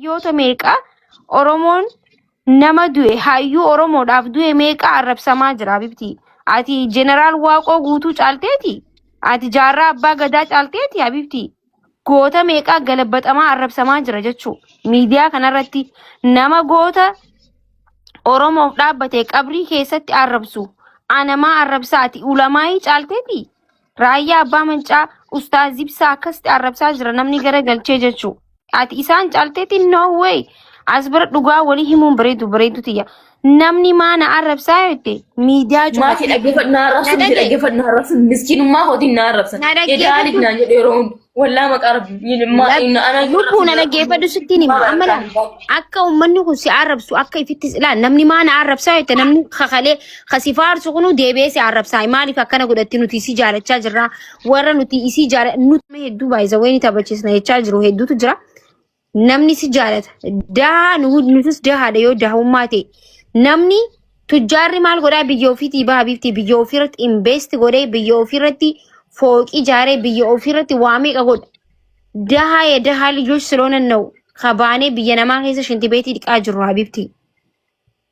Hayyoota meeqa Oromoon nama du'e hayyuu Oromoodhaaf du'e meeqa arrabsamaa jira Habibti. Ati Jeneraal Waaqoo guutuu caalteeti. Ati jaarraa abbaa gadaa caalteeti Habibti. Goota meeqa galabbatamaa arrabsamaa jira jechuu. Miidiyaa kanarratti nama goota Oromoof dhaabbate qabrii keessatti arrabsu. Anamaa arrabsaati ulamaayii caalteeti. Raayyaa abbaa mancaa Ustaaz Ibsaa akkasitti arrabsaa jira namni gara galchee jechuu. Ati isaan caalteeti no way. As bira dhugaa walii himuun bareedu tiyya. Namni maana arrabsaa yote miidiyaa cuma. Maati dhaggeeffannaa arrabsan miskiinummaa hootiin na arrabsan. Edaaliif naan jedhe yeroo hundi. Wallaa maqaa lubbuun dhaggeeffadhu sittiin hima. Amma akka uummanni kun si arrabsu akka ifittis ilaal namni maana arrabsaa yote namni kakalee kasifaarsu kunu deebi'ee si arrabsaa. Maaliif akkana godhatti nuti isii jaalachaa jirra. Warra nuti isii nuti hedduu baay'isa wayini taphachiisna jechaa jiru hedduutu jira. Namni si jaalata. Daa nutis dahaadha yoo dahummaa ta'e. Namni tujjaarri maal godhaa biyya ofiitii baha Habibti biyya ofiirratti invest godhee biyya ofiirratti fooqii ijaaree biyya ofiirratti waa meeqa godha. Dahaa lijoos siloonan na'u kabaanee biyya namaa keessa shintibeetii dhiqaa jiru Habibti.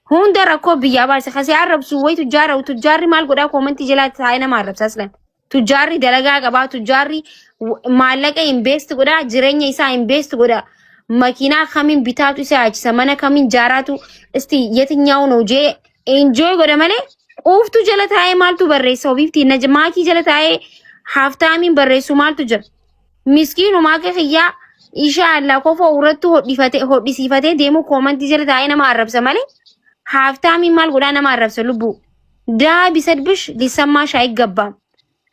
Hunda rakkoo biyyaa baase kasee arrabsu wayi tujjaarri maal godhaa koomantii jalaa taa'ee nama arrabsaas lan. Tujjaarri dalagaa qabaa tujjaarri maallaqa invest godhaa jireenya isaa invest godhaa. Makiinaa kamiin bitaatu isa yaachisa mana kamiin jaaraatu isti yetinyaa'u ነው ጄ enjoy godha malee quuftu jala taa'ee maaltu barreessa Habibti maakii jala taa'ee haftaamiin barreessu maaltu jira miskiinumaa kiyyaa inshallah kofoo irratti hodhisiifatee deemu koomantii jala taa'ee nama arrabsa malee haftaamiin maal godhaa nama arrabsa lubbu daa bisadbish ሊሰማሽ አይገባም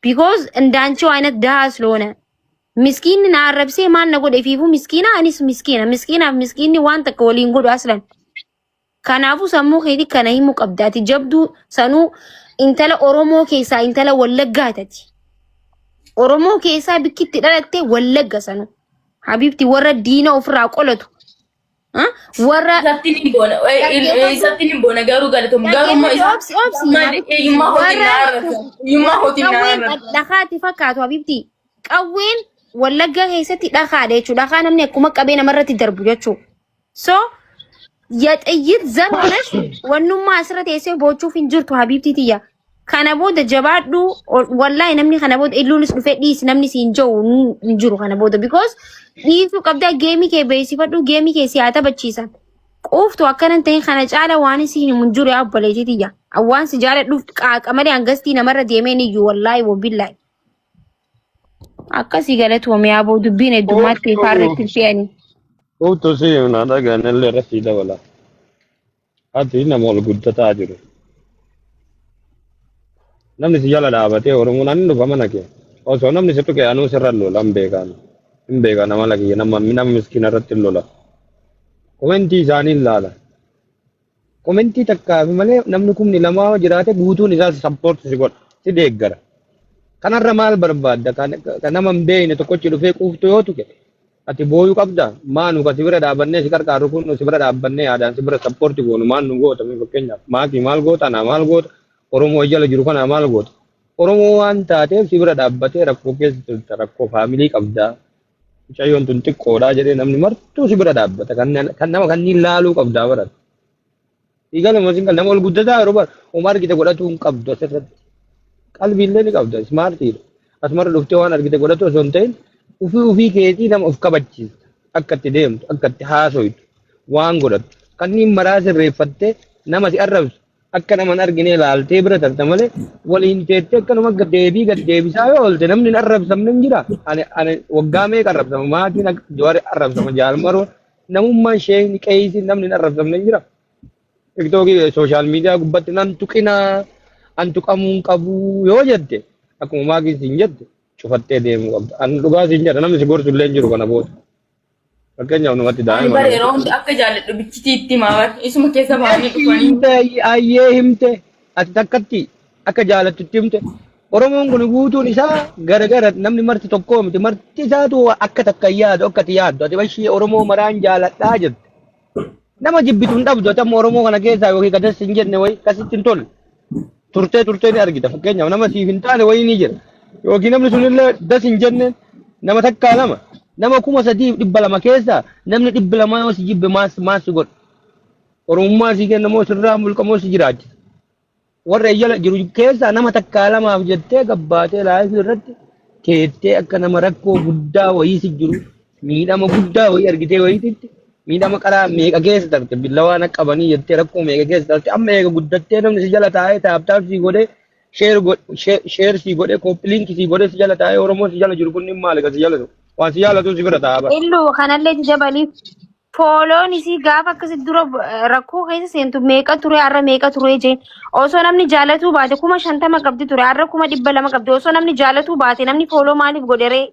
because እንዳንቺው አይነት ዳ ስለሆነ Miskiin na arrabsee maal na godhe fiifu miskiina anis miskiinaaf miskiinni waan takka waliin godhu aslan. Kanaafuu sammuu keetii kana himuu qabdaati jabduu sanuu intala Oromoo keessaa intala Wallaggaa taati. Oromoo keessaa bikkitti dhalattee Wallagga sanuu. Habibti warra diina ofirraa qolatu. Warra isatti ni boona garuu galatoom garuu dhakaati fakkaatu Habibti qawween Wallaggaa keessatti dhakaadha jechuudha. Dhakaa namni akkuma qabee namarratti darbu jechuudha. So yaxayyit zamanash wannummaa asirra teessee boochuuf hin jirtu Habibti tiyya. Kana booda jabaadhu wallahi namni kana booda illuunis dhufee dhiisi namni si hin jiru hin jiru kana booda because dhiisuu qabdaa geemii kee beeksifadhu geemii kee si haa taphachiisan. Quuftu akkanan ta'in kana caala waan si hin jiru yaa obboleetii tiyya. Awwaan si jaaladhuuf qaaqa malee hangastii namarra deemeen iyyuu wallahi wabillahi. Akkasii galatoomee aboo dubbiin heddummaatti faarreetti fe'anii. Utuu si na dhagaan illee irratti dabala. Ati nama ol guddataa jiru. Namni si jala dhaabatee Oromoon ani dhufa mana kee. Osoo namni si tuqee anuu sirra lola hin beekan. Hin beekan nama lagi nama miskiina irratti lola. Komentii isaanii ilaala. Komentii takkaa malee namni kumni lamaa jiraate guutuun isaa sappoorti si godha. Si deeggara. Kanarra maal barbaadda kan nama hin beekne tokkochi dhufee quuftu yoo tuqe ati booyuu qabda maanu ka si bira dhaabannee si qarqaaru kun si bira dhaabbannee yaadaan si bira sappoorti goonu maal nu goota fakkeenyaaf maakii maal goota naa maal goota Oromoo jala jiru kana maal goota Oromoo waan taateef si bira dhaabbatee rakkoo keessa turte rakkoo faamilii qabdaa mucayyoon tun xiqqoodhaa jedhee namni martuu si bira dhaabbata kan nama kanneen laaluu qabdaa barata. Dhiigala masiin kan nama ol guddataa yeroo bara Omar argite godhatu hin qabdu asirratti. Qalbiillee ni qabda smartiidha. Asumarra dhuftee waan argite godhatu osoo hin ta'in ufii keetii nama of kabachiisa. Akka itti deemtu, akka itti haasoytu, waan godhattu. Kanneen maraa sirreeffattee nama si arrabsu akka nama hin argine ilaaltee bira tarte malee waliin teettee akkanuma gad deebisaa yoo oolte namni hin arrabsamne hin jira. Ani waggaa meeqa arrabsama maatiin akka jawaari arrabsama jaalmaroo namummaan ishee ni qeeysi namni hin arrabsamne hin jira. Tiktookii sooshaal miidiyaa gubbatti nan tuqinaa. Antu kamuun qabu yoo jette akkuma maakii siin jette cufattee deemuu qabda. An dhugaa siin jedha namni si gorsu illee hin jiru kana booda. Fakkeenyaaf namatti daa'ima. Bara yeroo hundi akka jaalladhu bichitii itti himaa isuma keessa baay'ee dhufanii. Ayyee himte ati takkatti akka jaalattutti himte. Oromoon kun guutuun isaa garagara namni marti tokkoo miti marti isaatu akka takka yaadu akka ati yaaddu ati bashii Oromoo maraan jaaladhaa jette. Nama jibbitu hin dhabdu ati amma Oromoo kana keessaa yookiin gadas hin jenne wayi kasitti hin tolle. Turtee ni argita fakkeenyaaf nama siif hin taane wayii ni jira yookiin namni sunillee das hin jenne nama takkaa lama nama kuma sadii dhibba lama keessa namni dhibba lama yoo si jibbe maas god oromummaa si kenna moo sirraa mulqamoo si jiraachisa warra jala jiru keessa nama takkaa lamaaf jettee gabbaatee laayif irratti teettee akka nama rakkoo guddaa wayii si jiru miidhama guddaa wayii argitee wayiitti miidhama qaraa meeqa keessa tarte billawaan akka qabanii jettee rakkoo meeqa keessa tarte amma eega guddattee namni si jala taa'ee taaptaaf si godhee sheer si godhee koppiliinki si godhee si jala taa'ee oromoo si jala jiru kunniin maali ka si jala waan si jaalatu si bira taa'aa. Illuu kanallee itti dabaliif fooloon isii gaafa akkasitti dura rakkoo keessa seentu meeqa ture har'a meeqa ture jeen osoo namni jaalatuu baate 50 qabdi ture har'a 200 qabdi osoo namni jaalatuu baate namni fooloo maaliif godheree.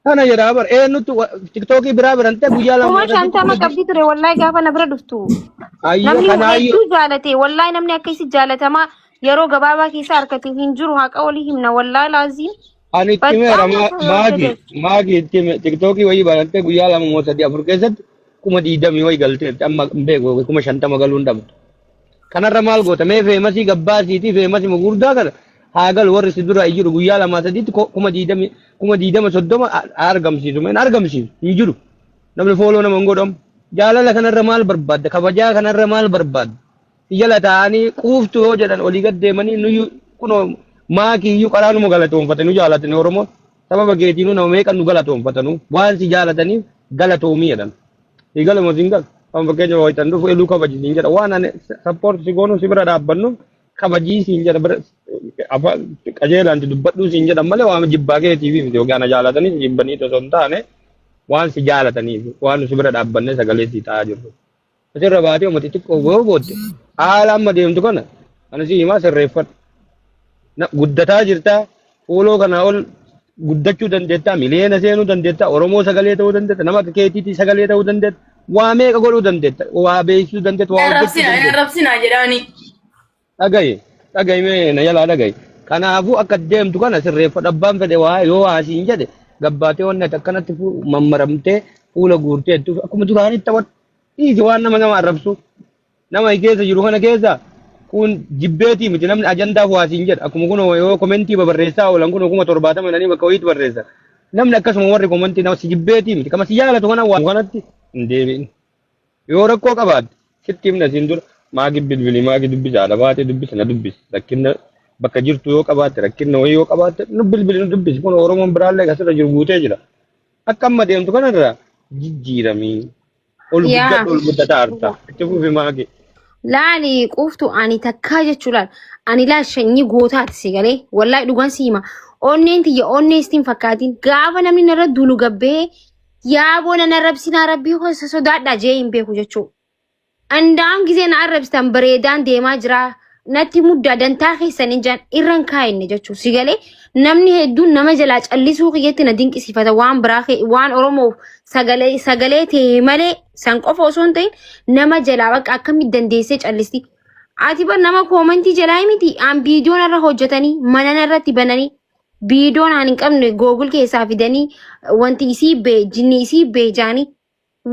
Kana jedhaa bar eenyutu tiktookii biraa birante guyyaa lama. 50 qabdi ture wallahi gaafa na bira dhuftu. Namni hedduu jaalate wallahi namni akkasii jaalatamaa yeroo gabaabaa keessa harkatee hin jiru haqa walii himna wallahi laaziin. Ani timera maagi tiktookii wayii barante guyyaa lama moo sadii afur keessatti 20 wayii galtee amma beeku 50 galuun dhabu. Kanarra maal goota mee feemasii gabbaasiitii feemasii mugurdaa kana haagal warri si dura jiru guyyaa lama sadiitti 20 soddoma argamsiisu meen argamsiisu hin jiru namni fooloo nama hin godhamu jaalala kanarra maal barbaadda kabajaa kanarra maal barbaadda jala ta'anii quuftu yoo jedhan olii gad deemanii nuyi kunoo maakii iyyuu qaraanuma galatoonfatanii jaalatanii oromoo sababa keetiinuu nama meeqan nu galatoonfatanu waan si jaalataniif galatoomii jedhan galama siin gal kan fakkeenya wayitan dhufu eluu kabajisiin jedha waan ani sappoorti si goonu si bira dhaabbannu kabajii siin jedha bira qajeelaan dubbadhuu siin jedhan malee waan jibbaa keetiif miti yookaan jaalatanii si jibbanii osoo hin taane waan si jaalataniif waan si bira dhaabbanne sagalee si ta'aa jirru. Asirra baatee uummati xiqqoo boo bootte haala amma deemtu kana ana si himaa sirreeffadhu. Guddataa jirta fooloo kanaa ol guddachuu dandeetta miliyoona seenuu dandeetta oromoo sagalee ta'uu dandeetta nama akka keetiitii sagalee ta'uu dandeetta waa meeqa godhuu dandeetta waa beeksisuu dandeetta waa hojjechuu dandeetta. Arrabsinaa jedhaani. Dhagaye mee na jalaa dhagaye kanaafuu akka deemtu kana sirreeffadhu abbaan fedhe waa yoo haasiin jedhe gabbaatee wanni ati akkanatti mammaramtee fuula guurteettu akkuma duraanitti taphattu dhiisi waan nama arrabsu nama keessa jiru kana keessa. Kun jibbeetii miti namni ajandaaf waasiin jedha akkuma kun yoo komentii barreessaa oolan kun 70 jedhanii bakka wayiitti barreessa namni akkasuma warri komentii nama si jibbeetii miti kama si jaalatu kana waan kanatti hin deebiin yoo rakkoo qabaatte sitti himna siin dura maagi bilbilii maagi dubbisaadha baatee dubbisa na dubbisi rakkinna bakka jirtu yoo qabaatte rakkinna wayii yoo qabaatte nu bilbilii nu dubbisi kun oromoon biraallee asirra jiru guutee jira akka amma deemtu kanarra jijjiiramii ol guddataa harta itti fufi maagi. Laali quftu ani takkaa jechuudhaan ani laal shanyii gootaati si galee wallahi dhugaan si hima onneen tiyya onneestiin fakkaatiin gaafa namni narra dulu gabbee yaaboo na arrabsinaa rabbii hosa sodaadhaa jee hin beeku jechuudha. Andaan gisee na arrabsitan bareedaan deemaa jira natti muddaa dantaa keessan ijaan irraan kaa'inne jechuudha si galee namni hedduun nama jalaa callisuu kiyyetti na dinqisiifata waan biraa waan oromoof sagalee ta'e malee san qofa osoo hin ta'in nama jalaa bakka akkamitti dandeessee callisti. Ati bar nama koomentii jalaa miti aan viidiyoon irra hojjetanii mana irratti bananii viidiyoon aan hin qabne googul keessaa fidanii wanti isii bee jinni isii bee jaanii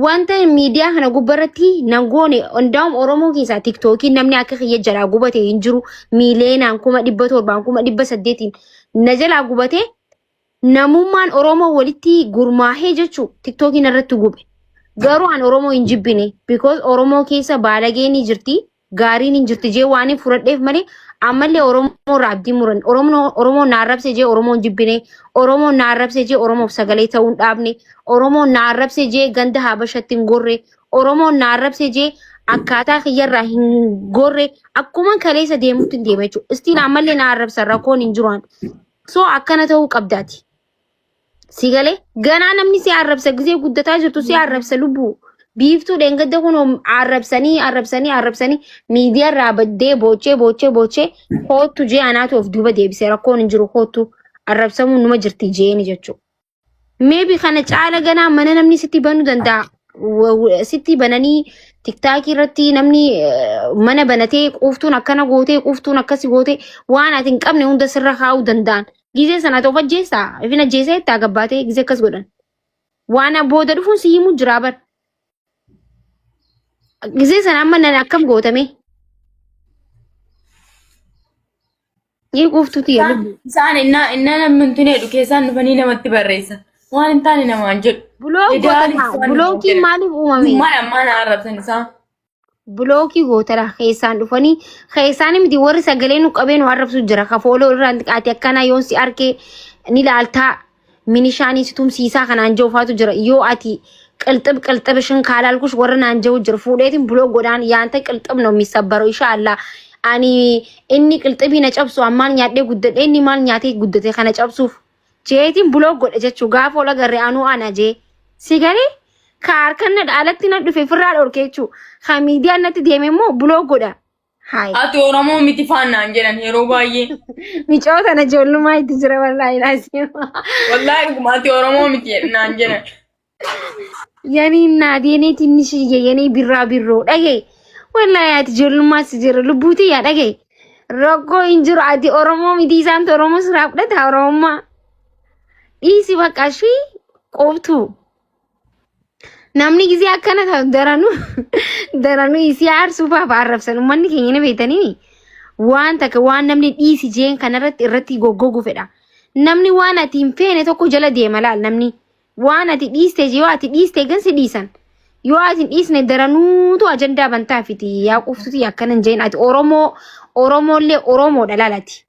wanta miidiyaa kana gubbarratti nan goone hundaa'um oromoo keessaa tiktookiin namni akka kiyya jalaa gubate hin jiru miileenaan 700 800 na jalaa gubate namummaan oromoo walitti gurmaahee jechuu tiktookiin irratti gube. Garuu an oromoo hin jibbine because oromoo keessa baalageen ni jirti gaariin hin jirti jee waan hin furadheef malee ammallee oromoo raabdii muran oromoo naarrabse jee oromoo hin jibbine oromoo naarrabse jee oromoof sagalee ta'uu hin dhaabne oromoo naarrabse jee ganda habashatti hin gorre oromoo naarrabse jee akkaataa kiyyarraa hin gorre akkuma kaleessa deemutti hin deema jechuudha. Istiin ammallee naarrabsa rakkoon hin jiru so akkana ta'uu qabdaati. Sigale ganaa namni si arrabsa gisee guddataa jirtu si arrabsa lubbuu biiftuu dheengadda kun arrabsanii miidiyaa irraa baddee boochee hoottu jee anaatu of duuba deebisee rakkoon hin jiru hoottu arrabsamuun numa jirti jeeni jechuudha. Meebi kana caala ganaa mana namni sitti banuu danda'a. Sitti bananii tiktaakii irratti namni mana banatee quuftuun akkana gootee quuftuun akkasi gootee waan ati hin qabne hunda sirra kaa'uu danda'an. Gizee sana ta'uuf ajjeessaa. Ifin ajjeessaa itti agabbaatee gizee akkas godhan. Waan booda dhufuun si himuu jira bar. Gizee sana amma nan akkam gootame. Yee quuftuuti yaa lubbu. Isaan innaa namni tunee dhukeessaan dhufanii namatti barreessan. waan hin taane namaan jedhu. Bulookii maaliif uumame? Maal ammaan arrabsan isaa. Bulookii gootara keessaan dhufanii keessaan miti warri sagalee nu qabee nu arrabsu jira ka fooloo irraan xiqqaate akkana yoo si arkee ni laaltaa minishaanii si tumsiisaa kanaan jawfaatu jira yoo ati qilxib shin kaalaalkush warra naan jawu jira fuudheetiin buloo godhaan yaanta qilxib ነው የሚሰበረው ኢንሻአላህ ani inni qilxibii na cabsu ammaan nyaadhee guddadhe inni maal nyaatee guddate kana cabsuuf jeetiin buloo godhe jechuu gaafa ola garree anuu ana jee si galee ka harkan na dhaalatti na dhufe firraa dhorkee jechuu ka miidiyaan natti deeme immoo buloo godha. Ati Oromoo miti faannaan jedhan yeroo baay'ee. Micoota na ijoollummaa itti jira wallaahi laasima. Wallaahi dhuguma ati Oromoo miti naan jedhan. Yani naadeenii tinnishi yeeyanii birraa birroo dhagee. Wallahi ati ijoollummaa si jira lubbuuti yaa dhagee. Rakkoo hin jiru ati Oromoo miti isaan Oromoo siraa fudhata Oromummaa. Dhiisi bakka ishii qoftu. Namni gisee akkana ta'u daranuu isii aarsuufaaf arrabsan uummanni keenya ni beekanii waan takka waan namni dhiisi jeen kanarratti irratti goggogu fedha. Namni waan ati hin feene tokko jala deema laal namni waan ati dhiiste yoo ati dhiiste gansi dhiisan yoo ati hin dhiisne daranuutu ajandaa bantaafiti yaa qoftuti akkanan jeen ati Oromoollee Oromoodha laalati.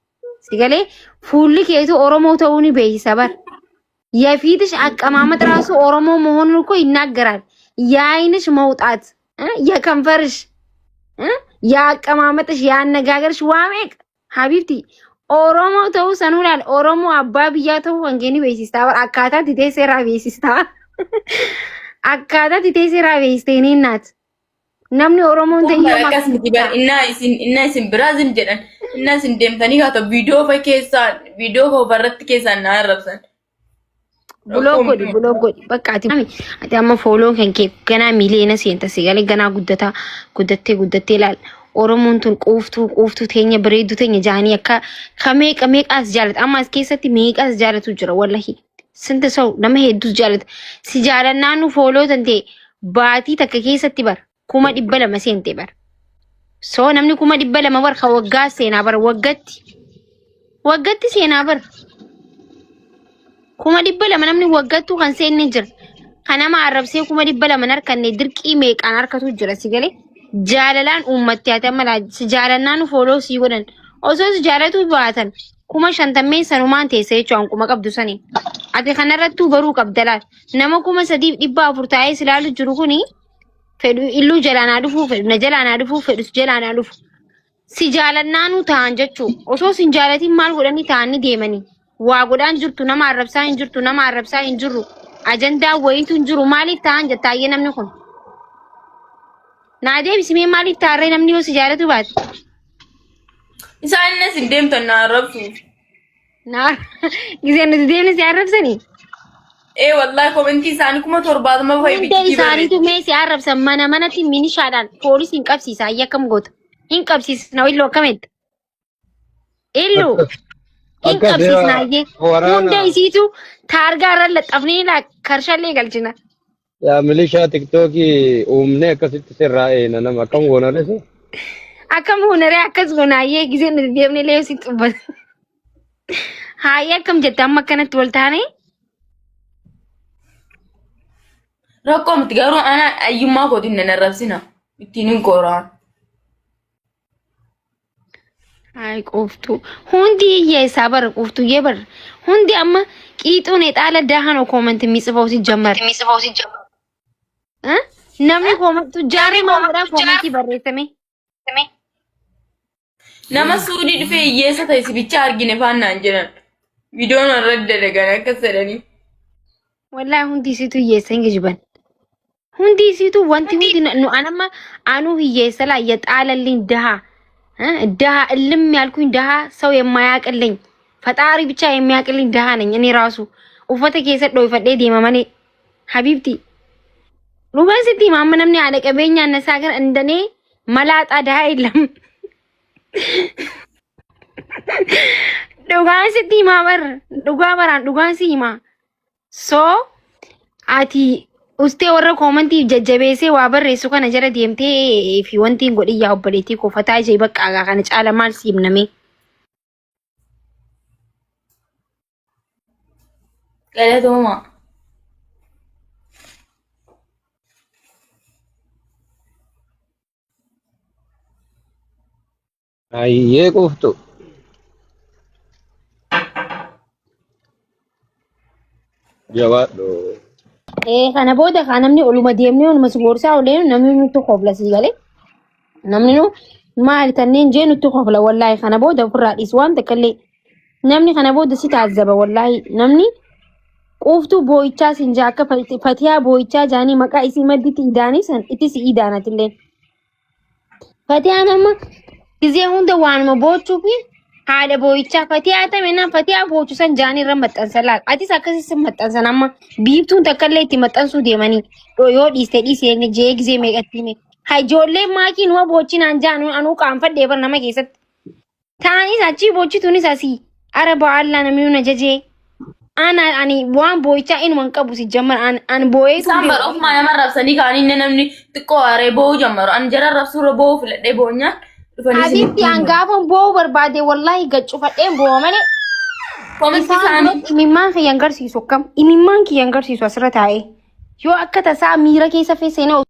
Sigalee fuulli keetu Oromoo ta'uu ni beeksisa bar. የፊትሽ አቀማመጥ ራሱ ኦሮሞ መሆኑን እኮ ይናገራል። የአይንሽ መውጣት የከንፈርሽ የአቀማመጥሽ የአነጋገርሽ ዋሜቅ ሀቢብቲ ኦሮሞ ተው ሰኑላል ኦሮሞ አባ ብያ ተው ወንጌኒ ቤሲስታ አካታ ቲቴሴራ ቤሲስታ አካታ ቲቴሴራ ቤሲስቴኒ ናት namni oromoon ta'ee akkas miti bar inna isin biraazin jedhan inna isin deemtanii haa ta'u viidiyoo ofarratti keessaan na arrabsan. Buloo godhi bakka ati amma fooloon kan kee ganaa miileena seenta sigalee ganaa guddattee ilaal Oromoon tun quuftuu teenya bareedduu teenya jaanii akka meeqaas jaalata amma as keessatti meeqaas jaalatu jira wallahi sinta sau nama hedduus jaalata si jaalannaanu fooloo tantee baatii takka keessatti bar 200 seente bar soo namni 200 bar ka waggaa seenaa bar waggatti seenaa bar 200 namni waggattuu kan seenne jira kanama arrabsee 200 harkanne dirqii meeqaan harkatu jira sigalee jaalalaan uummatti haa ta'an si jaalannaanu fooloo sii godhan osoo si jaalatu baatan 50 sanumaan teessee jechuun kuma qabdu sanii ati kanarrattuu baruu qabdalaal nama 3,400 taa'ee silaalu jiru kuni fedhu illuu jalaanaa dhufuu fedhu na jalaanaa dhufuu fedhu jalaanaa dhufu si jaalannaanu ta'an jechuu osoo si jaalatiin maal godhanii ta'anii deemanii waa godhaan jirtu nama arrabsaa hin jirru ajandaa wayitu hin jiru maaliif ta'an jettaayyee namni kun naa deebisimee maaliif taarree namni yoo si jaalatu baate isaan innas hin deemtan na arrabsuuf giseen nuti deemne si arrabsanii wallahi komentii isaanii 70 fa'i bitti isaaniitu mee si arrabsan manatti minishaadhaan poolisiin qabsiisa ayyakam goota hin qabsiisna illoo akkametta illoo hin qabsiisnaayyee hunda isiitu taargaa irra laxafnee karshallee galchina. Yaa milishaa tiktookii uumnee akkasitti sirraa'ee nama akkam goonarre sun. Akkam goonarre akkas goonaayyee gisee nuti deemnee lee si xubbata. Haayee akkam jette amma akkanatti wal taane. Rakkoo miti garuu ana ayyummaa kootiin nan arrabsina ittiin hin qoraan. Ay qoftu hundi yeesaa bar qoftu yee bar hundi amma qiixuun eexaala daahan koomenti miጽፈው ሲጀመር namni koomentu jaaree maamudhaa koomentii barreeffame nama suudii dhufee hiyyeessa ta'e sibicha argine faannaan jedhan viidiyoon irratti dalagan akkas jedhanii. Wallahi hundi isiitu hiyyeessa hin gijiban hundi isiitu wanti hundi nu anamma anuu hiyyeessa laa yaxaalalliin dahaa ድሃ እልም ያልኩኝ ድሃ ሰው የማያቅልኝ ፈጣሪ ብቻ የሚያቅልኝ ድሃ ነኝ እኔ ራሱ ኡፈተ ከሰዶ ይፈዴ ዲማማኔ ሀቢብቲ ሉባንስቲ ማመነምኔ አለቀበኛ ነሳገር እንደኔ መላጣ ድሃ የለም ዱጋንስቲ ማበር ዱጋንሲ ማ ሶ አቲ Ustee warra koomentii jajjabeessee waa barreessu kana jala deemtee fi wanti godhi yaa obboleettii kofataa ishee bakka kana caala maal siimname. Galatooma. Ayyee qoftu. Jabaadhu. Kana booda kan namni oluma deemnee oluma si gorsaa olee namni nutti kofla sii galee. Namni nu maali tanneen jee nutti kofla wallaahi kana booda ofirraa dhiis waan takkallee namni kana booda si taazzaba wallaahi namni quuftuu boo'ichaa siin jaa akka fatiyaa boo'ichaa jaanii maqaa isii madditti idaanii san itti si idaanatillee. Fatiyaan amma gizee hunda waanuma boochuu fi haadha boo'ichaa fatiyaa ta'e naan fatiyaa boochu san jaanii irra maxxansa laal. Atis akkasii maxxansan amma biiftuun takkallee itti maxxansuu deemanii yoo dhiiste dhiisee jee gizee meeqatti hime. Ijoolleen maakiin waa boochinaan jaanu anuu qaanfadhee bar nama keessatti. Taanis achii boochituunis asii araba allaa namni na jajee. Ani waan boo'ichaa inuman qabu si jammar an boo'ee Isaan bara ofumaa nama rabsanii kaanii inni namni xiqqoo aaree boo'uu jammaru. Ani jara rabsuurra boo'uu filadhee boo'unyaan dhufanii Adiitti an gaafan boo'uu barbaade wallaahi gaccufadheen boo'a malee. Koomenti isaanii Imimmaan kiyyan garsiisu akkam imimmaan kiyyan garsiisu asirra taa'ee yoo akka tasaa miira keessa feeseenaa